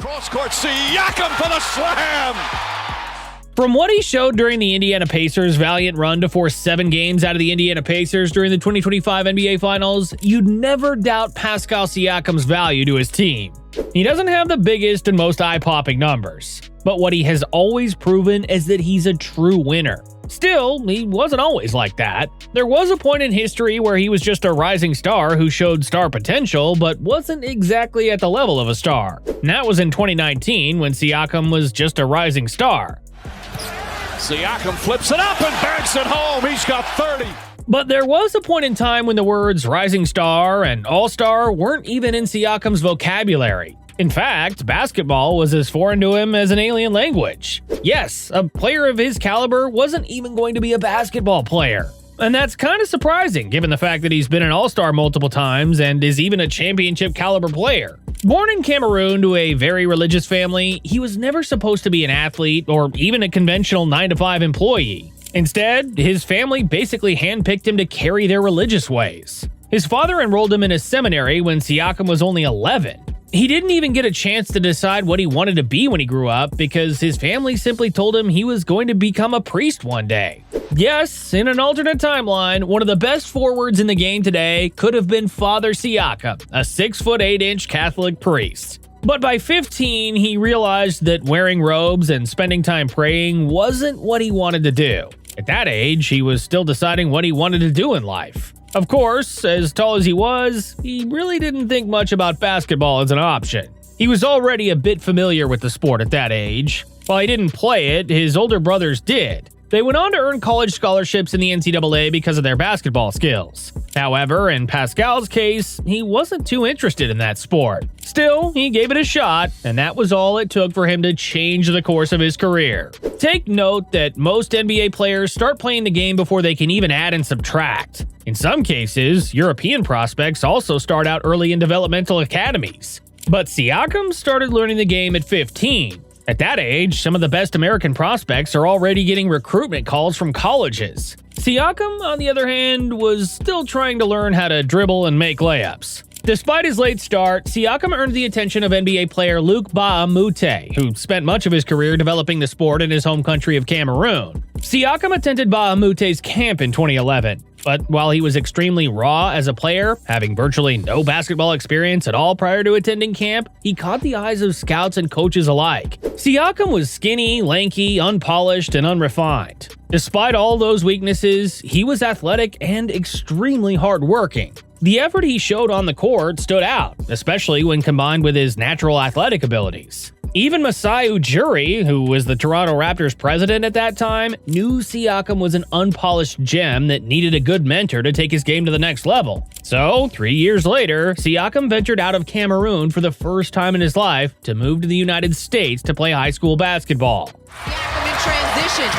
Cross court, Siakam for the slam! From what he showed during the Indiana Pacers' valiant run to force 7 games out of the Indiana Pacers during the 2025 NBA Finals, you'd never doubt Pascal Siakam's value to his team. He doesn't have the biggest and most eye-popping numbers, but what he has always proven is that he's a true winner. Still, he wasn't always like that. There was a point in history where he was just a rising star who showed star potential, but wasn't exactly at the level of a star. And that was in 2019 when Siakam was just a rising star. Siakam flips it up and banks it home. He's got 30. But there was a point in time when the words rising star and all-star weren't even in Siakam's vocabulary. In fact, basketball was as foreign to him as an alien language. Yes, a player of his caliber wasn't even going to be a basketball player. And that's kind of surprising given the fact that he's been an all-star multiple times and is even a championship caliber player. Born in Cameroon to a very religious family, he was never supposed to be an athlete or even a conventional 9-to-5 employee. Instead, his family basically handpicked him to carry their religious ways. His father enrolled him in a seminary when Siakam was only 11. He didn't even get a chance to decide what he wanted to be when he grew up because his family simply told him he was going to become a priest one day. Yes, in an alternate timeline, one of the best forwards in the game today could have been Father Siakam, a 6'8" Catholic priest. But by 15, he realized that wearing robes and spending time praying wasn't what he wanted to do. At that age, he was still deciding what he wanted to do in life. Of course, as tall as he really didn't think much about basketball as an option. He was already a bit familiar with the sport at that age. While he didn't play it, his older brothers did. They went on to earn college scholarships in the NCAA because of their basketball skills. However, in Pascal's case, he wasn't too interested in that sport. Still, he gave it a shot, and that was all it took for him to change the course of his career. Take note that most NBA players start playing the game before they can even add and subtract. In some cases, European prospects also start out early in developmental academies. But Siakam started learning the game at 15. At that age, some of the best American prospects are already getting recruitment calls from colleges. Siakam, on the other hand, was still trying to learn how to dribble and make layups. Despite his late start, Siakam earned the attention of NBA player Luc Mbah a Moute, who spent much of his career developing the sport in his home country of Cameroon. Siakam attended Mbah a Moute's camp in 2011. But while he was extremely raw as a player, having virtually no basketball experience at all prior to attending camp, he caught the eyes of scouts and coaches alike. Siakam was skinny, lanky, unpolished, and unrefined. Despite all those weaknesses, he was athletic and extremely hardworking. The effort he showed on the court stood out, especially when combined with his natural athletic abilities. Even Masai Ujiri, who was the Toronto Raptors president at that time, knew Siakam was an unpolished gem that needed a good mentor to take his game to the next level. So, 3 years later, Siakam ventured out of Cameroon for the first time in his life to move to the United States to play high school basketball. Siakam in transition.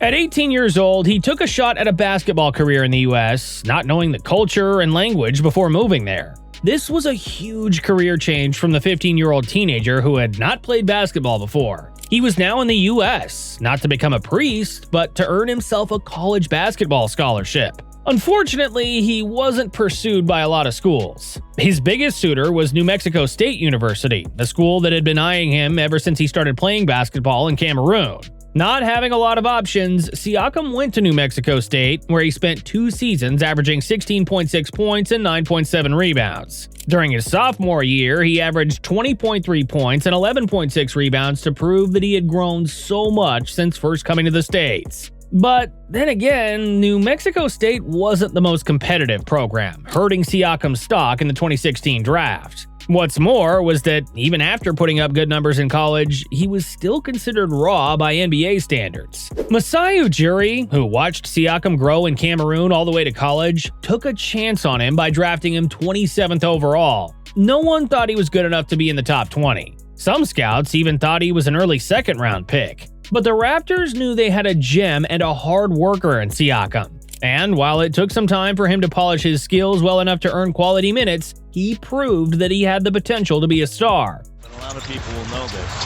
At 18 years old, he took a shot at a basketball career in the US, not knowing the culture and language before moving there. This was a huge career change from the 15-year-old teenager who had not played basketball before. He was now in the US, not to become a priest, but to earn himself a college basketball scholarship. Unfortunately, he wasn't pursued by a lot of schools. His biggest suitor was New Mexico State University, a school that had been eyeing him ever since he started playing basketball in Cameroon. Not having a lot of options, Siakam went to New Mexico State, where he spent 2 seasons averaging 16.6 points and 9.7 rebounds. During his sophomore year, he averaged 20.3 points and 11.6 rebounds to prove that he had grown so much since first coming to the States. But then again, New Mexico State wasn't the most competitive program, hurting Siakam's stock in the 2016 draft. What's more was that even after putting up good numbers in college, he was still considered raw by NBA standards. Masai Ujiri, who watched Siakam grow in Cameroon all the way to college, took a chance on him by drafting him 27th overall. No one thought he was good enough to be in the top 20. Some scouts even thought he was an early second-round pick. But the Raptors knew they had a gem and a hard worker in Siakam. And while it took some time for him to polish his skills well enough to earn quality minutes, he proved that he had the potential to be a star. A lot of people will know this.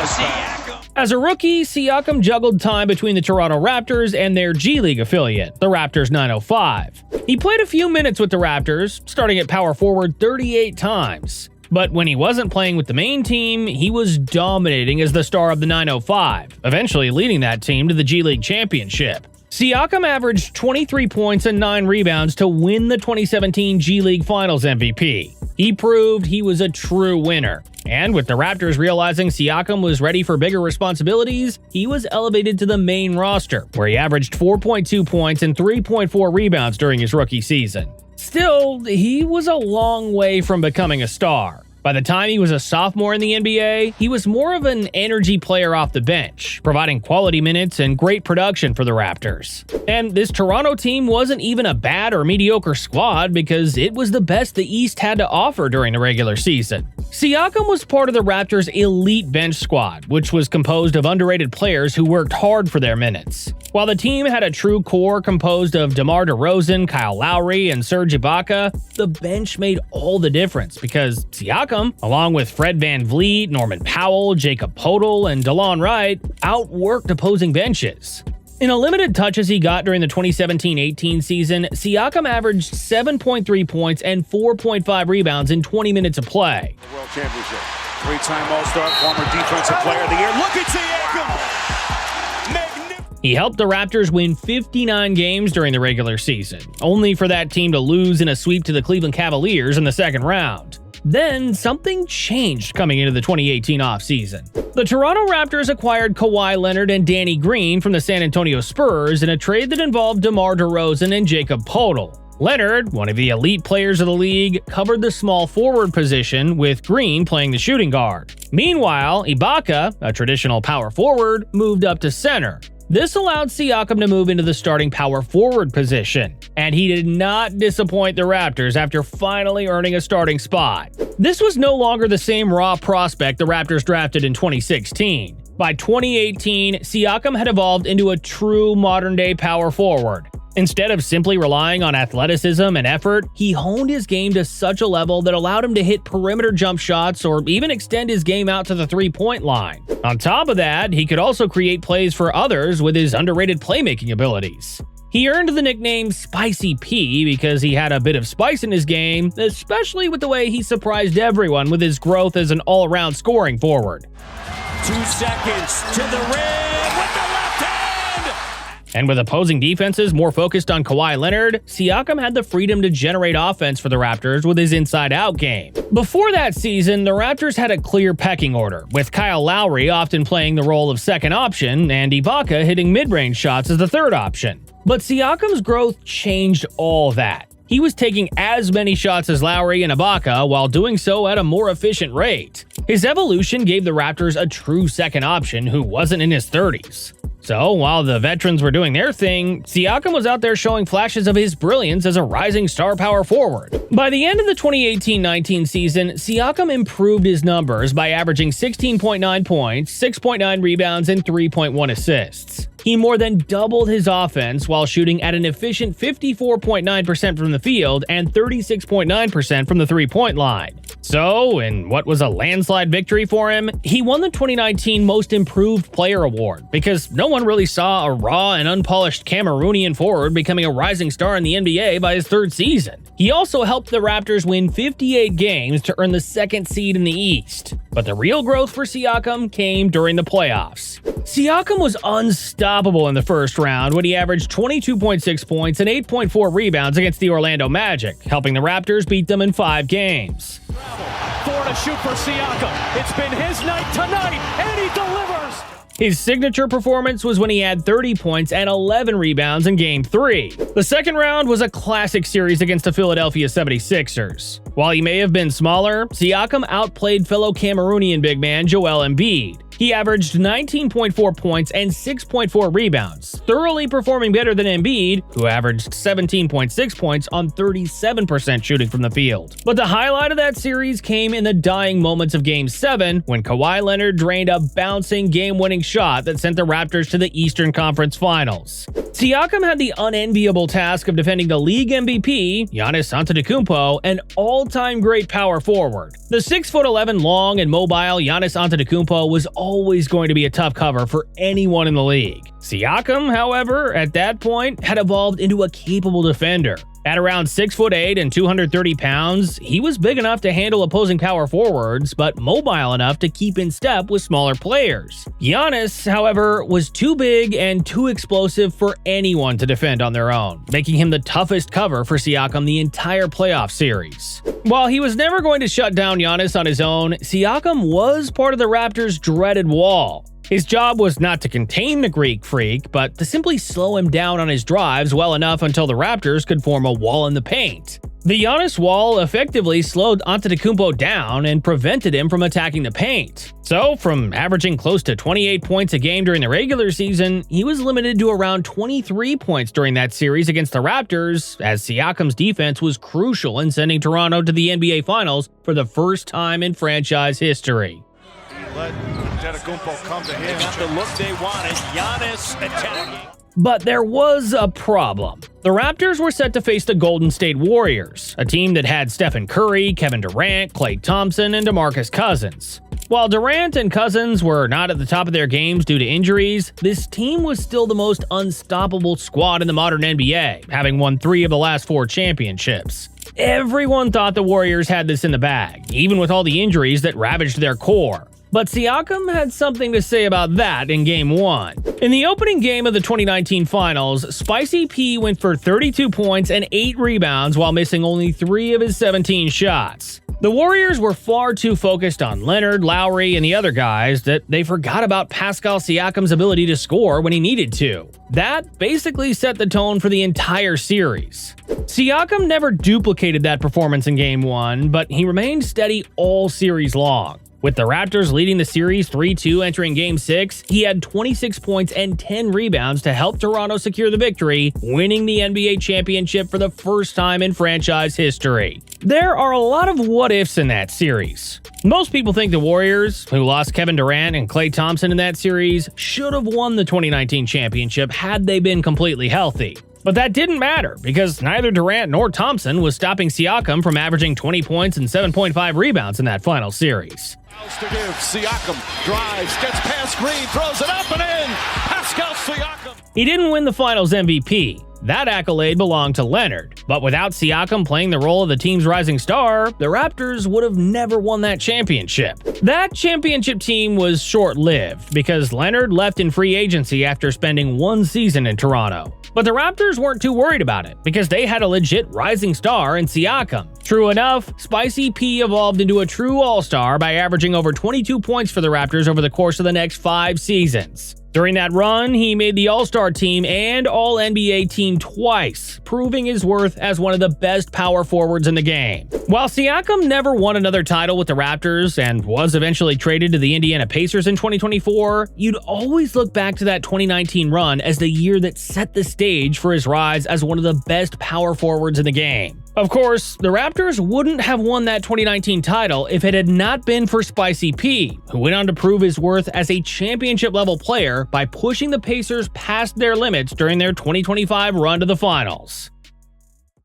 Siakam. As a rookie, Siakam juggled time between the Toronto Raptors and their G League affiliate, the Raptors 905. He played a few minutes with the Raptors, starting at power forward 38 times. But when he wasn't playing with the main team, he was dominating as the star of the 905, eventually leading that team to the G League championship. Siakam averaged 23 points and 9 rebounds to win the 2017 G League Finals MVP. He proved he was a true winner. And with the Raptors realizing Siakam was ready for bigger responsibilities, he was elevated to the main roster, where he averaged 4.2 points and 3.4 rebounds during his rookie season. Still, he was a long way from becoming a star. By the time he was a sophomore in the NBA, he was more of an energy player off the bench, providing quality minutes and great production for the Raptors. And this Toronto team wasn't even a bad or mediocre squad because it was the best the East had to offer during the regular season. Siakam was part of the Raptors' elite bench squad, which was composed of underrated players who worked hard for their minutes. While the team had a true core composed of DeMar DeRozan, Kyle Lowry, and Serge Ibaka, the bench made all the difference because Siakam, along with Fred VanVleet, Norman Powell, Jacob Poeltl, and DeLon Wright, outworked opposing benches. In the limited touches he got during the 2017-18 season, Siakam averaged 7.3 points and 4.5 rebounds in 20 minutes of play. World Championship. Three-time All-Star, former Defensive Player of the Year. Look at Siakam! He helped the Raptors win 59 games during the regular season, only for that team to lose in a sweep to the Cleveland Cavaliers in the second round. Then, something changed coming into the 2018 offseason. The Toronto Raptors acquired Kawhi Leonard and Danny Green from the San Antonio Spurs in a trade that involved DeMar DeRozan and Jacob Poeltl. Leonard, one of the elite players of the league, covered the small forward position, with Green playing the shooting guard. Meanwhile, Ibaka, a traditional power forward, moved up to center. This allowed Siakam to move into the starting power forward position, and he did not disappoint the Raptors after finally earning a starting spot. This was no longer the same raw prospect the Raptors drafted in 2016. By 2018, Siakam had evolved into a true modern-day power forward. Instead of simply relying on athleticism and effort, he honed his game to such a level that allowed him to hit perimeter jump shots or even extend his game out to the three-point line. On top of that, he could also create plays for others with his underrated playmaking abilities. He earned the nickname Spicy P because he had a bit of spice in his game, especially with the way he surprised everyone with his growth as an all-around scoring forward. 2 seconds to the rim with the left hand! And with opposing defenses more focused on Kawhi Leonard, Siakam had the freedom to generate offense for the Raptors with his inside-out game. Before that season, the Raptors had a clear pecking order, with Kyle Lowry often playing the role of second option and Ibaka hitting mid-range shots as the third option. But Siakam's growth changed all that. He was taking as many shots as Lowry and Ibaka while doing so at a more efficient rate. His evolution gave the Raptors a true second option who wasn't in his 30s. So, while the veterans were doing their thing, Siakam was out there showing flashes of his brilliance as a rising star power forward. By the end of the 2018-19 season, Siakam improved his numbers by averaging 16.9 points, 6.9 rebounds, and 3.1 assists. He more than doubled his offense while shooting at an efficient 54.9% from the field and 36.9% from the three-point line. So, in what was a landslide victory for him, he won the 2019 Most Improved Player Award because no one really saw a raw and unpolished Cameroonian forward becoming a rising star in the NBA by his third season. He also helped the Raptors win 58 games to earn the second seed in the East. But the real growth for Siakam came during the playoffs. Siakam was unstoppable in the first round when he averaged 22.6 points and 8.4 rebounds against the Orlando Magic, helping the Raptors beat them in 5 games. Four to shoot for Siakam. It's been his night tonight, and he delivers! His signature performance was when he had 30 points and 11 rebounds in Game 3. The second round was a classic series against the Philadelphia 76ers. While he may have been smaller, Siakam outplayed fellow Cameroonian big man Joel Embiid. He averaged 19.4 points and 6.4 rebounds, thoroughly performing better than Embiid, who averaged 17.6 points on 37% shooting from the field. But the highlight of that series came in the dying moments of Game 7, when Kawhi Leonard drained a bouncing game-winning shot that sent the Raptors to the Eastern Conference Finals. Siakam had the unenviable task of defending the league MVP, Giannis Antetokounmpo, an all-time great power forward. The 6'11" long and mobile Giannis Antetokounmpo was always going to be a tough cover for anyone in the league. Siakam, however, at that point, had evolved into a capable defender. At around 6'8" and 230 pounds, he was big enough to handle opposing power forwards, but mobile enough to keep in step with smaller players. Giannis, however, was too big and too explosive for anyone to defend on their own, making him the toughest cover for Siakam the entire playoff series. While he was never going to shut down Giannis on his own, Siakam was part of the Raptors' dreaded wall. His job was not to contain the Greek Freak, but to simply slow him down on his drives well enough until the Raptors could form a wall in the paint. The Giannis wall effectively slowed Antetokounmpo down and prevented him from attacking the paint. So, from averaging close to 28 points a game during the regular season, he was limited to around 23 points during that series against the Raptors, as Siakam's defense was crucial in sending Toronto to the NBA Finals for the first time in franchise history. Let Antetokounmpo come to him. They got the look they wanted. Giannis attacking. But there was a problem. The Raptors were set to face the Golden State Warriors, a team that had Stephen Curry, Kevin Durant, Klay Thompson, and DeMarcus Cousins. While Durant and Cousins were not at the top of their games due to injuries, this team was still the most unstoppable squad in the modern NBA, having won 3 of the last 4 championships. Everyone thought the Warriors had this in the bag, even with all the injuries that ravaged their core. But Siakam had something to say about that in Game 1. In the opening game of the 2019 Finals, Spicy P went for 32 points and 8 rebounds while missing only 3 of his 17 shots. The Warriors were far too focused on Leonard, Lowry, and the other guys that they forgot about Pascal Siakam's ability to score when he needed to. That basically set the tone for the entire series. Siakam never duplicated that performance in Game 1, but he remained steady all series long. With the Raptors leading the series 3-2 entering Game 6, he had 26 points and 10 rebounds to help Toronto secure the victory, winning the NBA championship for the first time in franchise history. There are a lot of what-ifs in that series. Most people think the Warriors, who lost Kevin Durant and Klay Thompson in that series, should have won the 2019 championship had they been completely healthy. But that didn't matter, because neither Durant nor Thompson was stopping Siakam from averaging 20 points and 7.5 rebounds in that final series. To give. Siakam drives, gets past Green, throws it up and in. Pascal Siakam. He didn't win the Finals MVP. That accolade belonged to Leonard. But without Siakam playing the role of the team's rising star, the Raptors would have never won that championship. That championship team was short-lived because Leonard left in free agency after spending 1 season in Toronto. But the Raptors weren't too worried about it because they had a legit rising star in Siakam. True enough, Spicy P evolved into a true all-star by averaging over 22 points for the Raptors over the course of the next 5 seasons. During that run, he made the All-Star team and All-NBA team twice, proving his worth as one of the best power forwards in the game. While Siakam never won another title with the Raptors and was eventually traded to the Indiana Pacers in 2024, you'd always look back to that 2019 run as the year that set the stage for his rise as one of the best power forwards in the game. Of course, the Raptors wouldn't have won that 2019 title if it had not been for Spicy P, who went on to prove his worth as a championship-level player by pushing the Pacers past their limits during their 2025 run to the finals.